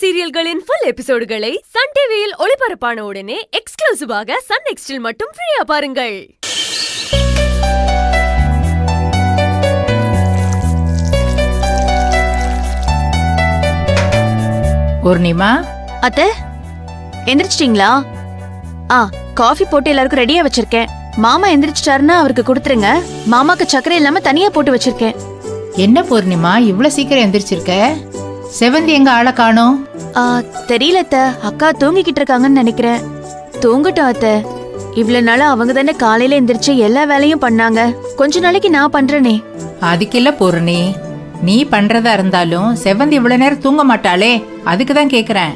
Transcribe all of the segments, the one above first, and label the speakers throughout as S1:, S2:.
S1: சீரியல்களின் full எபிசோடுகளை Sun டிவியில் ஒளிபரப்பான உடனே எக்ஸ்க்ளூசிவாக சன் நெக்ஸ்டில் மட்டும் ஃப்ரீயா பாருங்கள்.
S2: பூர்ணிமா,
S3: அத்தை எந்திரிச்சிட்டீங்களா? காஃபி போட்டு எல்லாருக்கும் ரெடியா வச்சிருக்கேன். மாமா எந்திரிச்சிட்டாருன்னா அவருக்கு கொடுத்துருங்க. மாமாக்கு சக்கரை இல்லாம தனியா போட்டு வச்சிருக்கேன்.
S2: என்ன பூர்ணிமா இவ்வளவு சீக்கிரம் எந்திரிச்சிருக்க? செவந்தி எங்க ஆளை காணோம்?
S3: தெரியல அத்தை, அக்கா தூங்கிக்கிட்டு இருக்காங்கன்னு நினைக்கிறேன். தூங்கட்டும் அத்தை. இவ்வளவு நாளா அவங்க தானே காலையில எந்திரிச்சு எல்லா வேலையும் பண்ணாங்க. கொஞ்ச நாளைக்கு நான் பண்றேனே.
S2: அதுக்கு இல்ல பூர்ணி, நீ பண்றதா இருந்தாலும் செவந்தி இவ்வளவு நேரம் தூங்க மாட்டாளே, அதுக்குதான் கேக்குறேன்.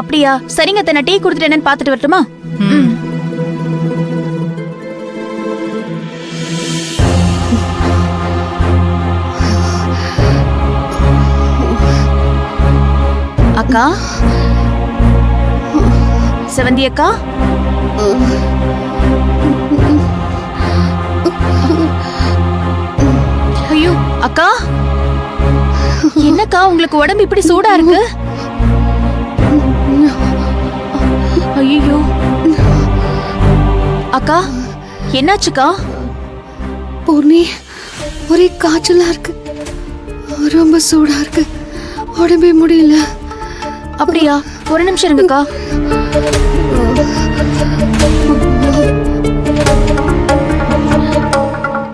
S3: அப்படியா? சரிங்க அத்தை, நான் டீ குடுத்துட்டு என்னன்னு பாத்துட்டு வரட்டுமா? அக்கா, செவந்தி அக்கா, ஐயோ அக்கா, என்னக்கா உங்களுக்கு உடம்பு இப்படி சூடா இருக்கு? ஐயோ அக்கா, என்னாச்சுக்கா?
S4: பூர்ணி, ஒரே காய்ச்சலா இருக்கு, ரொம்ப சூடா இருக்கு, உடம்பே முடியல.
S3: அப்படியா? ஒரு நிமிஷம் இருங்கக்கா.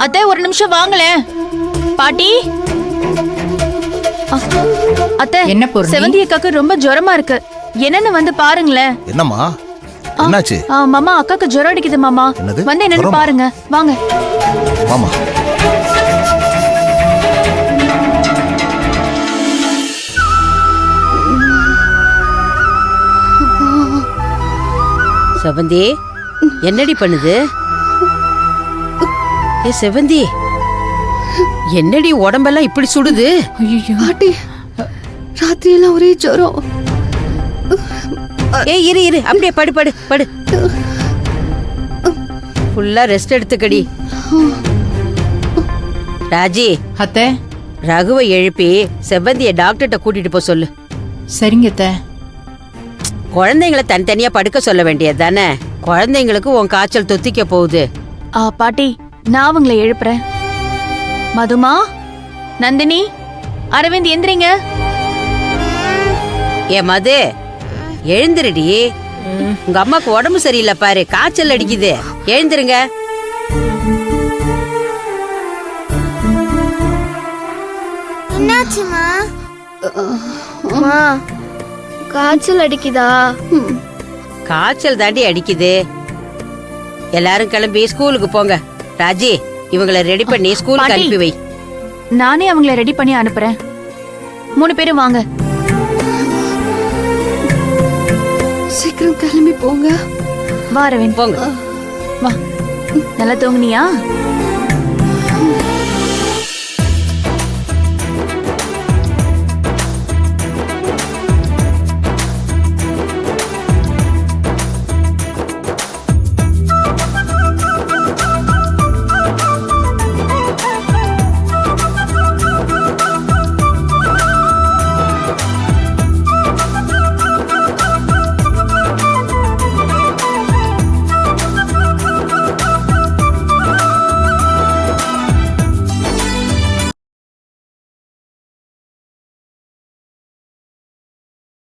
S3: அத்தை ஒரு நிமிஷம் வாங்களேன். பாட்டி, அத்தை
S2: என்ன பூர்ணி?
S3: செவந்தி அக்காக்கு ரொம்ப ஜுரமா இருக்கு, என்னன்னு வந்து பாருங்களேன்.
S5: என்னம்மா, என்னாச்சு?
S3: மாமா, அக்காக்கு ஜுரம் அடிக்குது மாமா. வந்து என்னன்னு பாருங்க, வாங்க
S5: மாமா.
S6: செவந்தி, என்னடி பண்ணுது? ஏ செவந்தி, என்னடி உடம்பெல்லாம் இப்படி சுடுது?
S4: பாட்டி, ராத்திரி எல்லாம் ஒரே ஜுரம்.
S6: ஏ இரு இரு, அப்படியே படு படு படு. ஃபுல்லா ரெஸ்ட் எடுத்துக்கடி. ராஜி,
S2: அத்தை
S6: ரகுவை எழுப்பி செவந்திய டாக்டர்கிட்ட கூட்டிட்டு போ சொல்லு.
S2: சரிங்க அத்தை.
S6: குழந்தைங்களை தனித்தனியா படுக்க சொல்ல வேண்டியது தானே? குழந்தைங்களுக்கு உன் காய்ச்சல் தொத்திக்க போகுது.
S3: பாட்டி, நான் அவங்கள எழுப்புறேன். மதுமா, நந்தினி, அரவிந்த் எந்திரிங்க.
S6: ஏ மது, எழுந்திருடி. உங்க அம்மாக்கு உடம்பு சரியில்லை பாரு, காய்ச்சல் அடிக்குது. எழுந்திருங்க.
S7: என்னாச்சுமா? காய்ச்சல் அடிக்குதா?
S6: காய்ச்சல் தாண்டி அடிக்குது. எல்லாரும் கிளம்பி ஸ்கூலுக்கு போங்க. ராஜி, இவங்களை ரெடி பண்ணி ஸ்கூலுக்கு அனுப்பி வை.
S3: நானே அவங்கள ரெடி பண்ணி அனுப்புறேன். 3 பேரும் வாங்க.
S4: சீக்கிரம் கிளம்பி போங்க.
S3: வா அரவிந்த்,
S6: போங்க.
S3: வா. நல்லா தூங்குனியா?